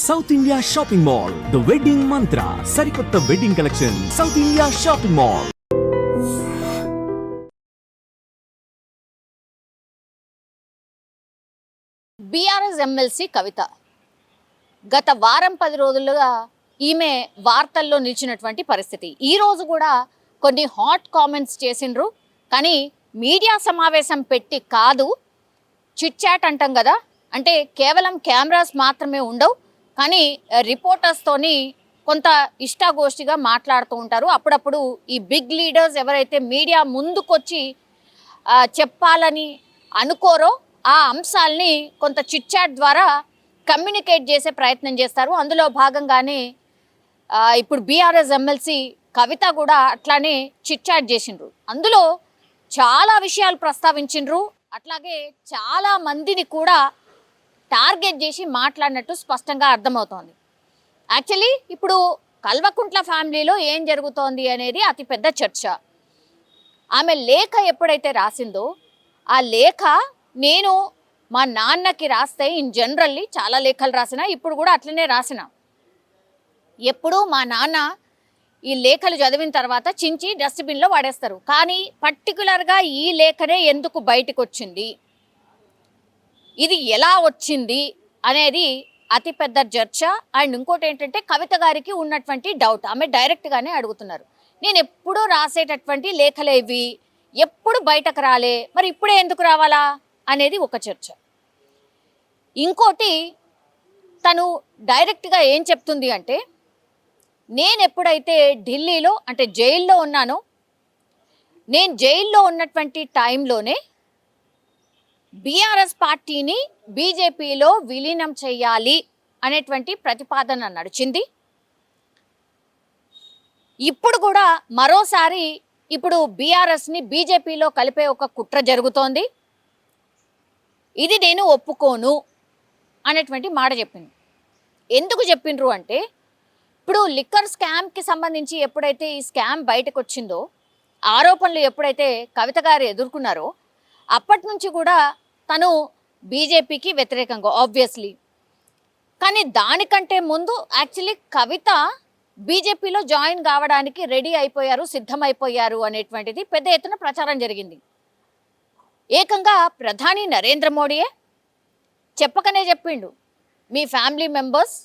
South India shopping mall, the wedding mantra, సరికొత్త wedding collection, South India shopping mall. BRS MLC Kavitha గత వారం 10 రోజులుగా ఈమె వార్తల్లో నిలిచినటువంటి పరిస్థితి. ఈ రోజు కూడా కొన్ని హాట్ కామెంట్స్ చేసిండ్రు, కానీ మీడియా సమావేశం పెట్టి కాదు, చిట్ చాట్ అంటాం కదా, అంటే కేవలం కెమెరాస్ మాత్రమే ఉండవు, కానీ రిపోర్టర్స్తోని కొంత ఇష్టాగోష్ఠిగా మాట్లాడుతూ ఉంటారు. అప్పుడప్పుడు ఈ బిగ్ లీడర్స్ ఎవరైతే మీడియా ముందుకొచ్చి చెప్పాలని అనుకోరో ఆ అంశాలని కొంత చిట్ చాట్ ద్వారా కమ్యూనికేట్ చేసే ప్రయత్నం చేస్తారు. అందులో భాగంగానే ఇప్పుడు బీఆర్ఎస్ ఎమ్మెల్సీ కవిత కూడా అట్లానే చిట్ చాట్ చేసిండ్రు. అందులో చాలా విషయాలు ప్రస్తావించిండ్రు, అట్లాగే చాలా మందిని కూడా టార్గెట్ చేసి మాట్లాడినట్టు స్పష్టంగా అర్థమవుతోంది. యాక్చువల్లీ ఇప్పుడు కల్వకుంట్ల ఫ్యామిలీలో ఏం జరుగుతోంది అనేది అతిపెద్ద చర్చ. ఆమె లేఖ ఎప్పుడైతే రాసిందో ఆ లేఖ నేను మా నాన్నకి రాస్తే ఇన్ జనరల్లీ చాలా లేఖలు రాసిన, ఇప్పుడు కూడా అట్లనే రాసిన. ఎప్పుడు మా నాన్న ఈ లేఖలు చదివిన తర్వాత చించి డస్ట్బిన్లో వాడేస్తారు, కానీ పర్టికులర్గా ఈ లేఖనే ఎందుకు బయటకు వచ్చింది, ఇది ఎలా వచ్చింది అనేది అతిపెద్ద చర్చ. అండ్ ఇంకోటి ఏంటంటే కవిత గారికి ఉన్నటువంటి డౌట్, ఆమె డైరెక్ట్గానే అడుగుతున్నారు, నేను ఎప్పుడూ రాసేటటువంటి లేఖలేవి ఎప్పుడు బయటకు రాలే, మరి ఇప్పుడే ఎందుకు రావాలా అనేది ఒక చర్చ. ఇంకోటి తను డైరెక్ట్గా ఏం చెప్తుంది అంటే, నేను ఎప్పుడైతే ఢిల్లీలో అంటే జైల్లో ఉన్నానో, నేను జైల్లో ఉన్నటువంటి టైంలోనే బీఆర్ఎస్ పార్టీని బీజేపీలో విలీనం చేయాలి అనేటువంటి ప్రతిపాదన నడిచింది. ఇప్పుడు కూడా మరోసారి ఇప్పుడు బీఆర్ఎస్ని బీజేపీలో కలిపే ఒక కుట్ర జరుగుతోంది, ఇది నేను ఒప్పుకోను అనేటువంటి మాట చెప్పింది. ఎందుకు చెప్పిండ్రు అంటే, ఇప్పుడు లిక్కర్ స్కామ్కి సంబంధించి ఎప్పుడైతే ఈ స్కామ్ బయటకు వచ్చిందో, ఆరోపణలు ఎప్పుడైతే కవిత గారు ఎదుర్కొన్నారో, అప్పటి నుంచి కూడా తను బీజేపీకి వ్యతిరేకంగా ఆబ్వియస్లీ, కానీ దానికంటే ముందు యాక్చువల్లీ కవిత బీజేపీలో జాయిన్ కావడానికి రెడీ అయిపోయారు, సిద్ధమైపోయారు అనేటువంటిది పెద్ద ఎత్తున ప్రచారం జరిగింది. ఏకంగా ప్రధాని నరేంద్ర మోడీయే చెప్పకనే చెప్పిండు, మీ ఫ్యామిలీ మెంబర్స్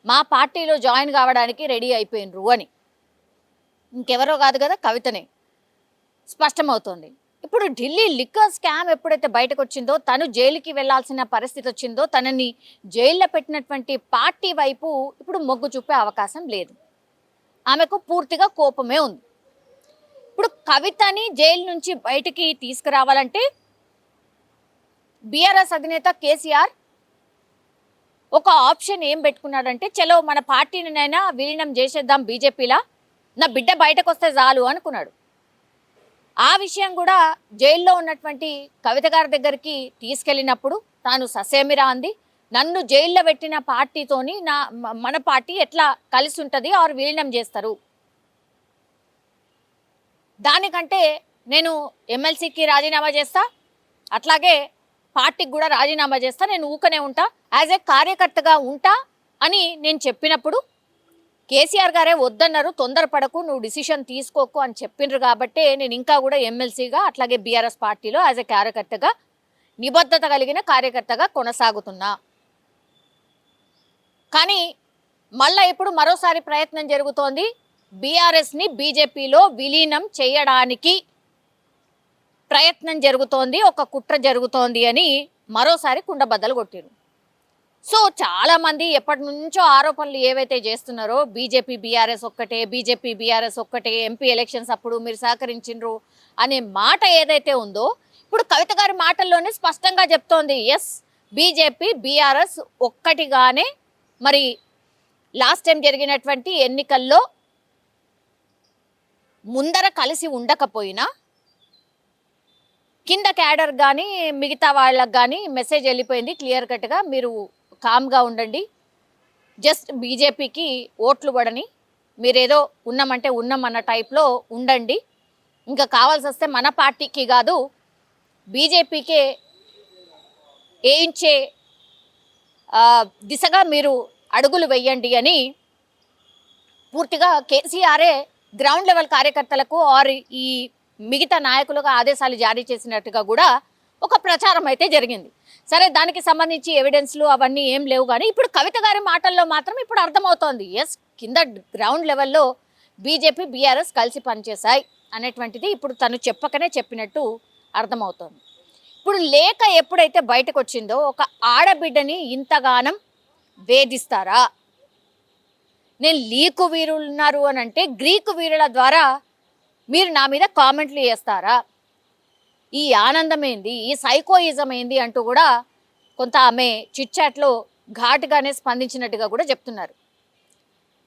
మా పార్టీలో జాయిన్ కావడానికి రెడీ అయిపోయినరు అని. ఇంకెవరో కాదు కదా, కవితనే. స్పష్టమవుతోంది. ఇప్పుడు ఢిల్లీ లిక్కర్ స్కామ్ ఎప్పుడైతే బయటకు వచ్చిందో, తను జైలుకి వెళ్లాల్సిన పరిస్థితి వచ్చిందో, తనని జైల్లో పెట్టినటువంటి పార్టీ వైపు ఇప్పుడు మొగ్గు చూపే అవకాశం లేదు. ఆమెకు పూర్తిగా కోపమే ఉంది. ఇప్పుడు కవితని జైలు నుంచి బయటికి తీసుకురావాలంటే బీఆర్ఎస్ అధినేత కేసీఆర్ ఒక ఆప్షన్ ఏం పెట్టుకున్నాడంటే, చలో మన పార్టీనినైనా విలీనం చేసేద్దాం బీజేపీలా, నా బిడ్డ బయటకు వస్తే చాలు అనుకున్నాడు. ఆ విషయం కూడా జైల్లో ఉన్నటువంటి కవిత గారి దగ్గరికి తీసుకెళ్ళినప్పుడు తాను ససేమిరా అంది, నన్ను జైల్లో పెట్టిన పార్టీతోని మన పార్టీ ఎట్లా కలిసి ఉంటుంది ఆర్ విలీనం చేస్తారు, దానికంటే నేను ఎమ్మెల్సీకి రాజీనామా చేస్తా, అట్లాగే పార్టీకి కూడా రాజీనామా చేస్తా, నేను ఊకనే ఉంటా, యాజ్ ఏ కార్యకర్తగా ఉంటా అని నేను చెప్పినప్పుడు కేసీఆర్ గారే వద్దన్నారు, తొందరపడకు, నువ్వు డిసిషన్ తీసుకోకు అని చెప్పిండ్రు. కాబట్టి నేను ఇంకా కూడా ఎమ్మెల్సీగా అట్లాగే బీఆర్ఎస్ పార్టీలో యాజ్ ఏ కార్యకర్తగా, నిబద్ధత కలిగిన కార్యకర్తగా కొనసాగుతున్నా. కానీ మళ్ళా ఇప్పుడు మరోసారి ప్రయత్నం జరుగుతోంది, బీఆర్ఎస్ని బీజేపీలో విలీనం చేయడానికి ప్రయత్నం జరుగుతోంది, ఒక కుట్ర జరుగుతోంది అని మరోసారి కుండబద్దలు కొట్టిరు. సో చాలామంది ఎప్పటి నుంచో ఆరోపణలు ఏవైతే చేస్తున్నారో, బీజేపీ బీఆర్ఎస్ ఒక్కటే, బీజేపీ బీఆర్ఎస్ ఒక్కటే, ఎంపీ ఎలక్షన్స్ అప్పుడు మీరు సహకరించిండ్రు అనే మాట ఏదైతే ఉందో, ఇప్పుడు కవిత గారి మాటల్లోనే స్పష్టంగా చెప్తోంది, ఎస్ బీజేపీ బీఆర్ఎస్ ఒక్కటిగానే, మరి లాస్ట్ టైం జరిగినటువంటి ఎన్నికల్లో ముందర కలిసి ఉండకపోయినా కింద క్యాడర్ కానీ మిగతా వాళ్ళకి కానీ మెసేజ్ వెళ్ళిపోయింది క్లియర్ కట్గా, మీరు కామ్గా ఉండండి, జస్ట్ బీజేపీకి ఓట్లు పడని, మీరేదో ఉన్నామంటే ఉన్నాం అన్న టైప్లో ఉండండి, ఇంకా కావాల్సి వస్తే మన పార్టీకి కాదు బీజేపీకే వేయించే దిశగా మీరు అడుగులు వెయ్యండి అని పూర్తిగా కేసీఆరే గ్రౌండ్ లెవెల్ కార్యకర్తలకు ఆర్ ఈ మిగతా నాయకులకు ఆదేశాలు జారీ చేసినట్టుగా కూడా ఒక ప్రచారం అయితే జరిగింది. సరే, దానికి సంబంధించి ఎవిడెన్స్లు అవన్నీ ఏం లేవు, కానీ ఇప్పుడు కవిత గారి మాటల్లో మాత్రం ఇప్పుడు అర్థమవుతోంది, ఎస్ కింద గ్రౌండ్ లెవెల్లో బీజేపీ బీఆర్ఎస్ కలిసి పనిచేశాయి అనేటువంటిది ఇప్పుడు తను చెప్పకనే చెప్పినట్టు అర్థమవుతోంది. ఇప్పుడు లేఖ ఎప్పుడైతే బయటకు వచ్చిందో ఒక ఆడబిడ్డని ఇంతగానం వేధిస్తారా? నేను లీకు వీరులు ఉన్నారు అని అంటే గ్రీకు వీరుల ద్వారా మీరు నా మీద కామెంట్లు చేస్తారా? ఈ ఆనందం ఏంది, ఈ సైకోయిజం ఏంది అంటూ కూడా కొంత ఆమె చిట్చాట్లో ఘాటుగానే స్పందించినట్టుగా కూడా చెప్తున్నారు.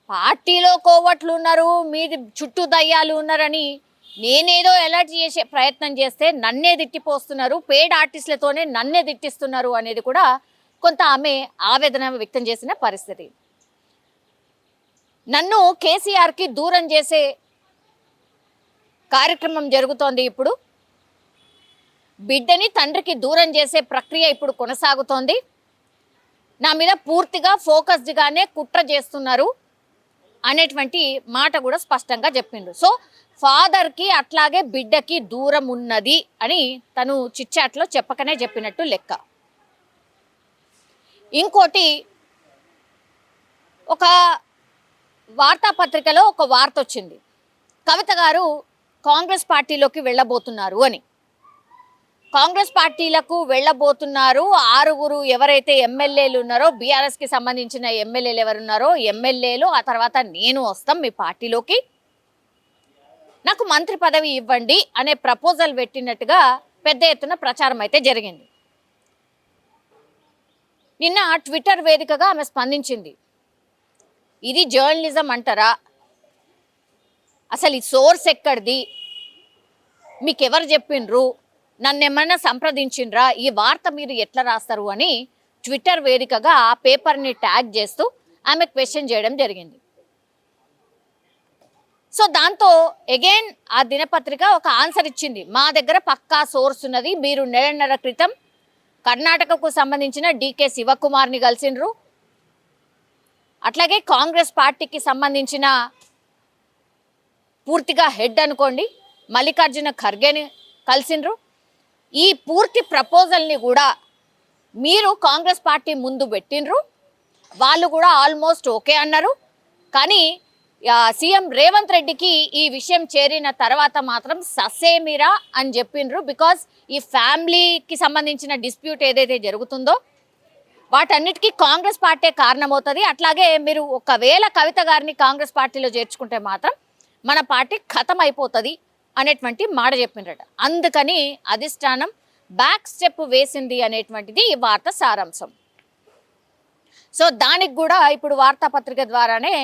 పార్టీలో కోవట్లు ఉన్నారు, మీది చుట్టూ దయ్యాలు ఉన్నారని నేనేదో అలర్ట్ చేసే ప్రయత్నం చేస్తే నన్నే తిట్టిపోస్తున్నారు, పేడ్ ఆర్టిస్టులతోనే నన్నే తిట్టిస్తున్నారు అనేది కూడా కొంత ఆమె ఆవేదన వ్యక్తం చేసిన పరిస్థితి. నన్ను కేసీఆర్కి దూరం చేసే కార్యక్రమం జరుగుతోంది. ఇప్పుడు బిడ్డని తండ్రికి దూరం చేసే ప్రక్రియ ఇప్పుడు కొనసాగుతోంది. నా మీద పూర్తిగా ఫోకస్డ్గానే కుట్ర చేస్తున్నారు అనేటువంటి మాట కూడా స్పష్టంగా చెప్పిండు. సో ఫాదర్కి అట్లాగే బిడ్డకి దూరం ఉన్నది అని తను చిట్చాట్లో చెప్పకనే చెప్పినట్టు లెక్క. ఇంకోటి, ఒక వార్తాపత్రికలో ఒక వార్త వచ్చింది, కవిత గారు కాంగ్రెస్ పార్టీలోకి వెళ్ళబోతున్నారు అని. కాంగ్రెస్ పార్టీలకు వెళ్ళబోతున్నారు 6 ఎవరైతే ఎమ్మెల్యేలు ఉన్నారో, బీఆర్ఎస్కి సంబంధించిన ఎమ్మెల్యేలు ఎవరున్నారో ఎమ్మెల్యేలు, ఆ తర్వాత నేను వస్తాం మీ పార్టీలోకి, నాకు మంత్రి పదవి ఇవ్వండి అనే ప్రపోజల్ పెట్టినట్టుగా పెద్ద ఎత్తున ప్రచారం అయితే జరిగింది. నిన్న ట్విట్టర్ వేదికగా ఆమె స్పందించింది. ఇది జర్నలిజం అంటారా? అసలు ఈ సోర్స్ ఎక్కడిది? మీకెవరు చెప్పిండ్రు? నన్ను ఏమన్నా సంప్రదించిండ్రా? ఈ వార్త మీరు ఎట్లా రాస్తారు అని ట్విట్టర్ వేదికగా ఆ పేపర్ని ట్యాగ్ చేస్తూ ఆమె క్వశ్చన్ చేయడం జరిగింది. సో దాంతో అగైన్ ఆ దినపత్రిక ఒక ఆన్సర్ ఇచ్చింది, మా దగ్గర పక్కా సోర్స్ ఉన్నది, మీరు నెలన్నర క్రితం కర్ణాటకకు సంబంధించిన డీకే శివకుమార్ని కలిసిండ్రు, అట్లాగే కాంగ్రెస్ పార్టీకి సంబంధించిన పూర్తిగా హెడ్ అనుకోండి మల్లికార్జున ఖర్గేని కలిసిండ్రు, ఈ పూర్తి ప్రపోజల్ని కూడా మీరు కాంగ్రెస్ పార్టీ ముందు పెట్టిండ్రు, వాళ్ళు కూడా ఆల్మోస్ట్ ఓకే అన్నారు, కానీ సీఎం రేవంత్ రెడ్డికి ఈ విషయం చేరిన తర్వాత మాత్రం ససేమిరా అని చెప్పిండ్రు. బికాజ్ ఈ ఫ్యామిలీకి సంబంధించిన డిస్ప్యూట్ ఏదైతే జరుగుతుందో వాటన్నిటికీ కాంగ్రెస్ పార్టీ కారణమవుతుంది, అట్లాగే మీరు ఒకవేళ కవిత గారిని కాంగ్రెస్ పార్టీలో చేర్చుకుంటే మాత్రం మన పార్టీ ఖతం అయిపోతుంది అనేటువంటి మాట చెప్పిండ్రట. అందుకని అధిష్టానం బ్యాక్ స్టెప్ వేసింది అనేటువంటిది ఈ వార్త సారాంశం. సో దానికి కూడా ఇప్పుడు వార్తాపత్రిక ద్వారానే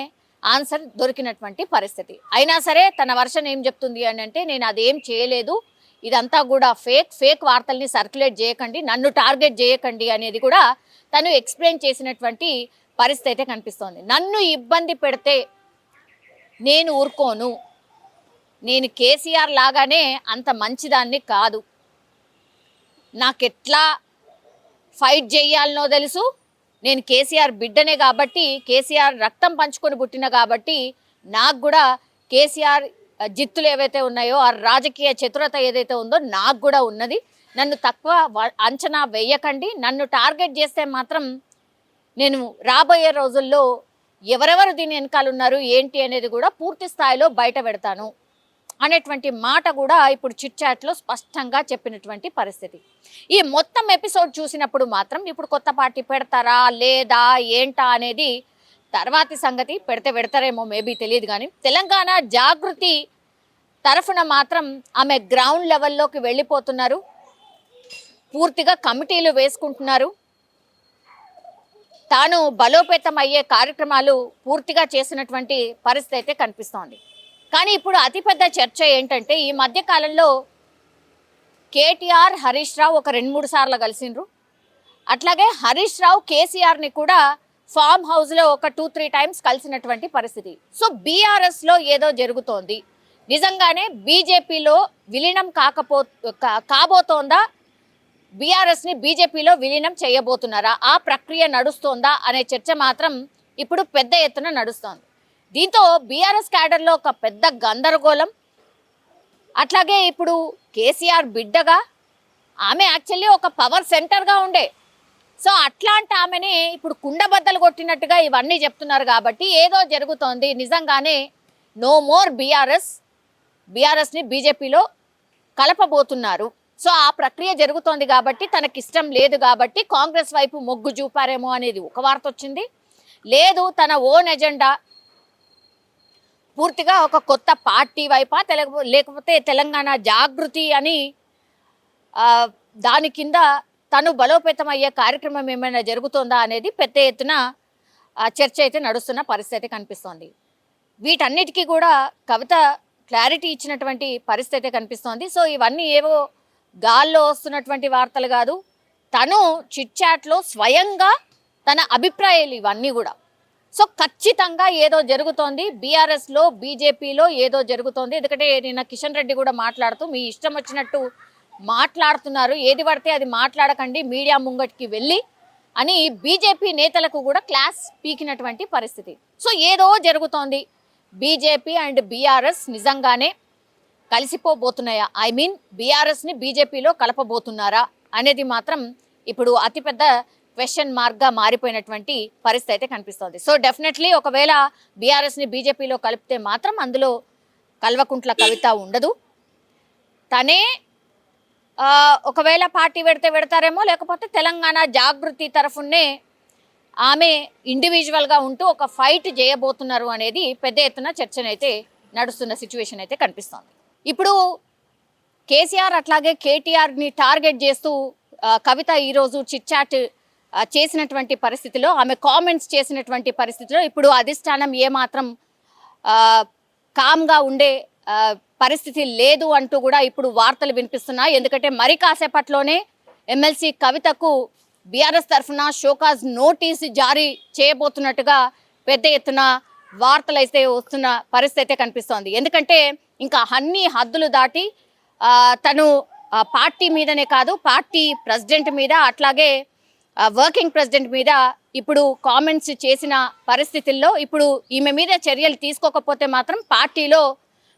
ఆన్సర్ దొరికినటువంటి పరిస్థితి. అయినా సరే తన వర్షన్ ఏం చెప్తుంది అని అంటే, నేను అదేం చేయలేదు, ఇదంతా కూడా ఫేక్ వార్తల్ని సర్క్యులేట్ చేయకండి, నన్ను టార్గెట్ చేయకండి అనేది కూడా తను ఎక్స్ప్లెయిన్ చేసినటువంటి పరిస్థితి అయితే కనిపిస్తోంది. నన్ను ఇబ్బంది పెడితే నేను ఊరుకోను, నేను కేసీఆర్ లాగానే అంత మంచిదాన్ని కాదు, నాకెట్లా ఫైట్ చేయాలనో తెలుసు, నేను కేసీఆర్ బిడ్డనే కాబట్టి, కేసీఆర్ రక్తం పంచుకొని పుట్టిన కాబట్టి నాకు కూడా కేసీఆర్ జిత్తులు ఏవైతే ఉన్నాయో ఆ రాజకీయ చతురత ఏదైతే ఉందో నాకు కూడా ఉన్నది, నన్ను తక్కువ అంచనా వేయకండి, నన్ను టార్గెట్ చేస్తే మాత్రం నేను రాబోయే రోజుల్లో ఎవరెవరు దీని వెనకాల ఉన్నారు ఏంటి అనేది కూడా పూర్తి స్థాయిలో బయట పెడతాను అనేటువంటి మాట కూడా ఇప్పుడు చిట్ చాట్లో స్పష్టంగా చెప్పినటువంటి పరిస్థితి. ఈ మొత్తం ఎపిసోడ్ చూసినప్పుడు మాత్రం ఇప్పుడు కొత్త పార్టీ పెడతారా లేదా ఏంటా అనేది తర్వాతి సంగతి. పెడతారేమో మేబీ తెలియదు, కానీ తెలంగాణ జాగృతి తరఫున మాత్రం ఆమె గ్రౌండ్ లెవెల్లోకి వెళ్ళిపోతున్నారు, పూర్తిగా కమిటీలు వేసుకుంటున్నారు, తాను బలోపేతం అయ్యే కార్యక్రమాలు పూర్తిగా చేసినటువంటి పరిస్థితి అయితే కనిపిస్తోంది. కానీ ఇప్పుడు అతిపెద్ద చర్చ ఏంటంటే, ఈ మధ్య కాలంలో కేటీఆర్ హరీష్ రావు ఒక 2-3 సార్లు కలిసిండ్రు, అట్లాగే హరీష్ రావు కేసీఆర్ని కూడా ఫామ్ హౌస్లో ఒక 2-3 టైమ్స్ కలిసినటువంటి పరిస్థితి. సో బీఆర్ఎస్లో ఏదో జరుగుతోంది, నిజంగానే బీజేపీలో విలీనం కాబోతోందా, బీఆర్ఎస్ని బీజేపీలో విలీనం చేయబోతున్నారా, ఆ ప్రక్రియ నడుస్తోందా అనే చర్చ మాత్రం ఇప్పుడు పెద్ద ఎత్తున నడుస్తోంది. దీంతో బీఆర్ఎస్ క్యాడర్లో ఒక పెద్ద గందరగోళం. అట్లాగే ఇప్పుడు కేసీఆర్ బిడ్డగా ఆమె యాక్చువల్లీ ఒక పవర్ సెంటర్గా ఉండే, సో అట్లాంటి ఆమెని ఇప్పుడు కుండబద్దలు కొట్టినట్టుగా ఇవన్నీ చెప్తున్నారు. కాబట్టి ఏదో జరుగుతోంది నిజంగానే. నో మోర్ బీఆర్ఎస్ని బీజేపీలో కలపబోతున్నారు. సో ఆ ప్రక్రియ జరుగుతోంది కాబట్టి తనకిష్టం లేదు కాబట్టి కాంగ్రెస్ వైపు మొగ్గు చూపారేమో అనేది ఒక వార్త వచ్చింది. లేదు తన ఓన్ ఎజెండా పూర్తిగా ఒక కొత్త పార్టీ వైపా లేకపోతే తెలంగాణ జాగృతి అని దాని కింద తను బలోపేతం అయ్యే కార్యక్రమం ఏమైనా జరుగుతుందా అనేది పెద్ద ఎత్తున చర్చ అయితే నడుస్తున్న పరిస్థితి కనిపిస్తోంది. వీటన్నిటికీ కూడా కవిత క్లారిటీ ఇచ్చినటువంటి పరిస్థితి కనిపిస్తోంది. సో ఇవన్నీ ఏవో గాల్లో వస్తున్నటువంటి వార్తలు కాదు, తను చిట్ చాట్లో స్వయంగా తన అభిప్రాయాలు ఇవన్నీ కూడా. సో ఖచ్చితంగా ఏదో జరుగుతోంది బీఆర్ఎస్లో బీజేపీలో ఏదో జరుగుతోంది. ఎందుకంటే నిన్న కిషన్ రెడ్డి కూడా మాట్లాడుతూ మీ ఇష్టం వచ్చినట్టు మాట్లాడుతున్నారు, ఏది పడితే అది మాట్లాడకండి మీడియా ముంగటికి వెళ్ళి అని బీజేపీ నేతలకు కూడా క్లాస్ పీకినటువంటి పరిస్థితి. సో ఏదో జరుగుతోంది. బీజేపీ అండ్ బీఆర్ఎస్ నిజంగానే కలిసిపోబోతున్నాయా, ఐ మీన్ బీఆర్ఎస్ని బీజేపీలో కలపబోతున్నారా అనేది మాత్రం ఇప్పుడు అతిపెద్ద క్వశ్చన్ మార్క్గా మారిపోయినటువంటి పరిస్థితి అయితే కనిపిస్తోంది. సో డెఫినెట్లీ ఒకవేళ బీఆర్ఎస్ని బీజేపీలో కలిపితే మాత్రం అందులో కల్వకుంట్ల కవిత ఉండదు. తనే ఒకవేళ పార్టీ పెడతారేమో, లేకపోతే తెలంగాణ జాగృతి తరఫునే ఆమె ఇండివిజువల్గా ఉంటూ ఒక ఫైట్ చేయబోతున్నారు అనేది పెద్ద ఎత్తున చర్చనైతే నడుస్తున్న సిచ్యువేషన్ అయితే కనిపిస్తోంది. ఇప్పుడు కేసీఆర్ అట్లాగే కేటీఆర్ని టార్గెట్ చేస్తూ కవిత ఈరోజు చిట్ చాట్ చేసినటువంటి పరిస్థితిలో, ఆమె కామెంట్స్ చేసినటువంటి పరిస్థితిలో ఇప్పుడు అధిష్టానం ఏమాత్రం కామ్గా ఉండే పరిస్థితి లేదు అంటూ కూడా ఇప్పుడు వార్తలు వినిపిస్తున్నాయి. ఎందుకంటే మరి కాసేపట్లోనే ఎమ్మెల్సీ కవితకు బీఆర్ఎస్ తరఫున షోకాజ్ నోటీస్ జారీ చేయబోతున్నట్టుగా పెద్ద ఎత్తున వార్తలు అయితే వస్తున్న పరిస్థితి అయితే కనిపిస్తోంది. ఎందుకంటే ఇంకా అన్ని హద్దులు దాటి తను పార్టీ మీదనే కాదు, పార్టీ ప్రెసిడెంట్ మీద అట్లాగే వర్కింగ్ ప్రెసిడెంట్ మీద ఇప్పుడు కామెంట్స్ చేసిన పరిస్థితుల్లో ఇప్పుడు ఈమె మీద చర్యలు తీసుకోకపోతే మాత్రం పార్టీలో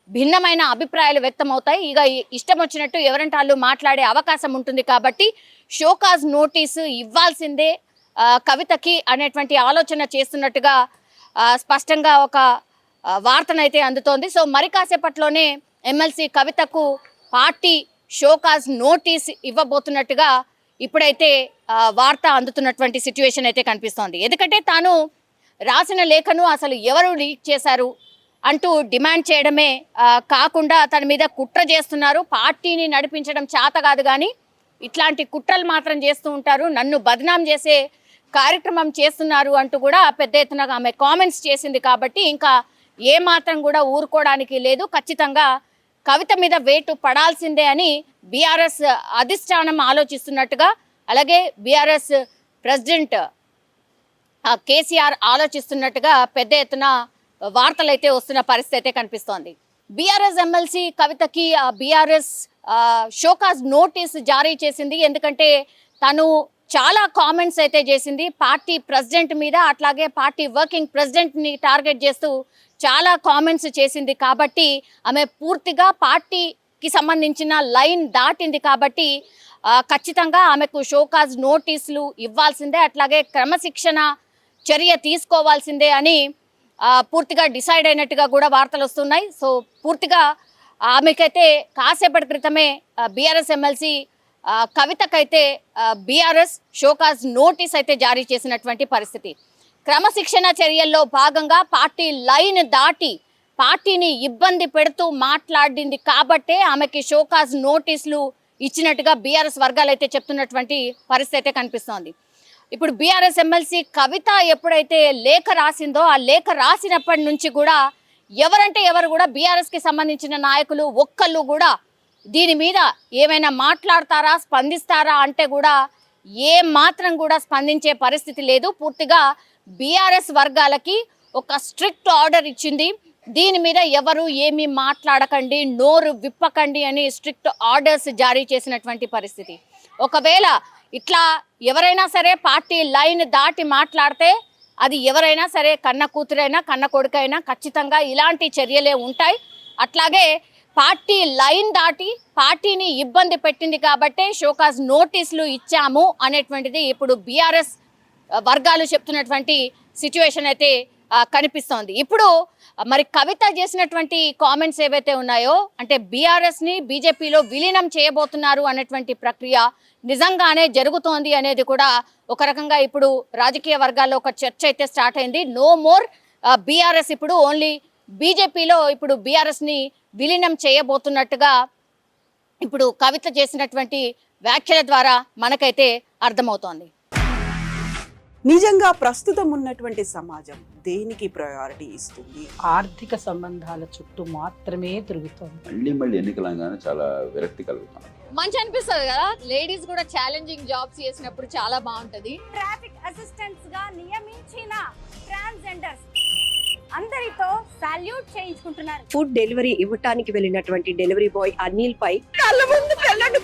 భిన్నమైన అభిప్రాయాలు వ్యక్తమవుతాయి. ఇక ఇష్టం వచ్చినట్టు ఎవరంటే వాళ్ళు మాట్లాడే అవకాశం ఉంటుంది. కాబట్టి షోకాజ్ నోటీసు ఇవ్వాల్సిందే కవితకి అనేటువంటి ఆలోచన చేస్తున్నట్టుగా స్పష్టంగా ఒక వార్తనైతే అందుతోంది. సో మరి కాసేపట్లోనే ఎమ్మెల్సీ కవితకు పార్టీ షోకాజ్ నోటీస్ ఇవ్వబోతున్నట్టుగా ఇప్పుడైతే వార్త అందుతున్నటువంటి సిచ్యువేషన్ అయితే కనిపిస్తోంది. ఎందుకంటే తాను రాసిన లేఖను అసలు ఎవరు లీక్ చేశారు అంటూ డిమాండ్ చేయడమే కాకుండా తన మీద కుట్ర చేస్తున్నారు, పార్టీని నడిపించడం చేత కాదు కానీ ఇట్లాంటి కుట్రలు మాత్రం చేస్తూ ఉంటారు, నన్ను బదనాం చేసే కార్యక్రమం చేస్తున్నారు అంటూ కూడా పెద్ద ఎత్తున ఆమె కామెంట్స్ చేసింది. కాబట్టి ఇంకా ఏ మాత్రం కూడా ఊరుకోవడానికి లేదు, ఖచ్చితంగా కవిత మీద వేటు పడాల్సిందే అని బీఆర్ఎస్ అధిష్టానం ఆలోచిస్తున్నట్టుగా, అలాగే బీఆర్ఎస్ ప్రెసిడెంట్ కేసీఆర్ ఆలోచిస్తున్నట్టుగా పెద్ద ఎత్తున వార్తలు అయితే వస్తున్న పరిస్థితి అయితే కనిపిస్తోంది. బీఆర్ఎస్ ఎమ్మెల్సీ కవితకి బీఆర్ఎస్ షోకాజ్ నోటీస్ జారీ చేసింది. ఎందుకంటే తను చాలా కామెంట్స్ అయితే చేసింది పార్టీ ప్రెసిడెంట్ మీద, అట్లాగే పార్టీ వర్కింగ్ ప్రెసిడెంట్ని టార్గెట్ చేస్తూ చాలా కామెంట్స్ చేసింది. కాబట్టి ఆమె పూర్తిగా పార్టీకి సంబంధించిన లైన్ దాటింది. కాబట్టి ఖచ్చితంగా ఆమెకు షోకాజ్ నోటీసులు ఇవ్వాల్సిందే, అట్లాగే క్రమశిక్షణ చర్య తీసుకోవాల్సిందే అని పూర్తిగా డిసైడ్ అయినట్టుగా కూడా వార్తలు వస్తున్నాయి. సో పూర్తిగా ఆమెకైతే కాసేపటి క్రితమే బీఆర్ఎస్ ఎమ్మెల్సీ కవితకైతే బీఆర్ఎస్ షోకాజ్ నోటీస్ అయితే జారీ చేసినటువంటి పరిస్థితి. క్రమశిక్షణ చర్యల్లో భాగంగా పార్టీ లైన్ దాటి పార్టీని ఇబ్బంది పెడుతూ మాట్లాడింది కాబట్టే ఆమెకి షోకాజ్ నోటీసులు ఇచ్చినట్టుగా బీఆర్ఎస్ వర్గాలు అయితే చెప్తున్నటువంటి పరిస్థితి అయితే కనిపిస్తోంది. ఇప్పుడు బీఆర్ఎస్ ఎమ్మెల్సీ కవిత ఎప్పుడైతే లేఖ రాసిందో ఆ లేఖ రాసినప్పటి నుంచి కూడా ఎవరంటే ఎవరు కూడా బీఆర్ఎస్కి సంబంధించిన నాయకులు ఒక్కళ్ళు కూడా దీని మీద ఏమైనా మాట్లాడతారా, స్పందిస్తారా అంటే కూడా ఏ మాత్రం కూడా స్పందించే పరిస్థితి లేదు. పూర్తిగా బీఆర్ఎస్ వర్గాలకి ఒక స్ట్రిక్ట్ ఆర్డర్ ఇచ్చింది, దీని మీద ఎవరు ఏమీ మాట్లాడకండి, నోరు విప్పకండి అని స్ట్రిక్ట్ ఆర్డర్స్ జారీ చేసినటువంటి పరిస్థితి. ఒకవేళ ఇట్లా ఎవరైనా సరే పార్టీ లైన్ దాటి మాట్లాడితే అది ఎవరైనా సరే, కన్న కూతురైనా కన్న కొడుకైనా ఖచ్చితంగా ఇలాంటి చర్యలే ఉంటాయి. అట్లాగే పార్టీ లైన్ దాటి పార్టీని ఇబ్బంది పెట్టింది కాబట్టే షోకాజ్ నోటీసులు ఇచ్చాము అనేటువంటిది ఇప్పుడు బీఆర్ఎస్ వర్గాలు చెప్తున్నటువంటి సిచ్యువేషన్ అయితే కనిపిస్తోంది. ఇప్పుడు మరి కవిత చేసినటువంటి కామెంట్స్ ఏవైతే ఉన్నాయో, అంటే బీఆర్ఎస్ని బీజేపీలో విలీనం చేయబోతున్నారు అనేటువంటి ప్రక్రియ నిజంగానే జరుగుతోంది అనేది కూడా ఒక రకంగా ఇప్పుడు రాజకీయ వర్గాల్లో ఒక చర్చ అయితే స్టార్ట్ అయింది. నో మోర్ బీఆర్ఎస్, ఇప్పుడు ఓన్లీ బీజేపీలో ఇప్పుడు బీఆర్ఎస్ని విలీనం చేయబోతున్నట్టుగా ఇప్పుడు కవిత చేసినటువంటి వ్యాఖ్యల ద్వారా మనకైతే అర్థమవుతోంది. నిజంగా ప్రస్తుతం ఉన్నటువంటి సమాజం దేనికి ప్రయారిటీ ఇస్తుంది? ఆర్థిక సంబంధాల చుట్టూ మాత్రమే తిరుగుతోంది. మళ్ళీ ఎన్నికలంగానే చాలా విరక్తి కలుగుతాం. మంచి అనిపిస్తుంది కదా, లేడీస్ కూడా ఛాలెంజింగ్ జాబ్స్ చేసినప్పుడు చాలా బాగుంటది. ట్రాఫిక్ అసిస్టెంట్స్ గా నియమించిన ట్రాన్స్జెండర్స్ అందరితో సాల్యూట్ చేయించుకుంటున్నారు. ఫుడ్ డెలివరీ ఇవ్వటానికి వెళ్ళినటువంటి డెలివరీ బాయ్ అనిల్ పై కళ్ళ ముందు పెళ్ళండి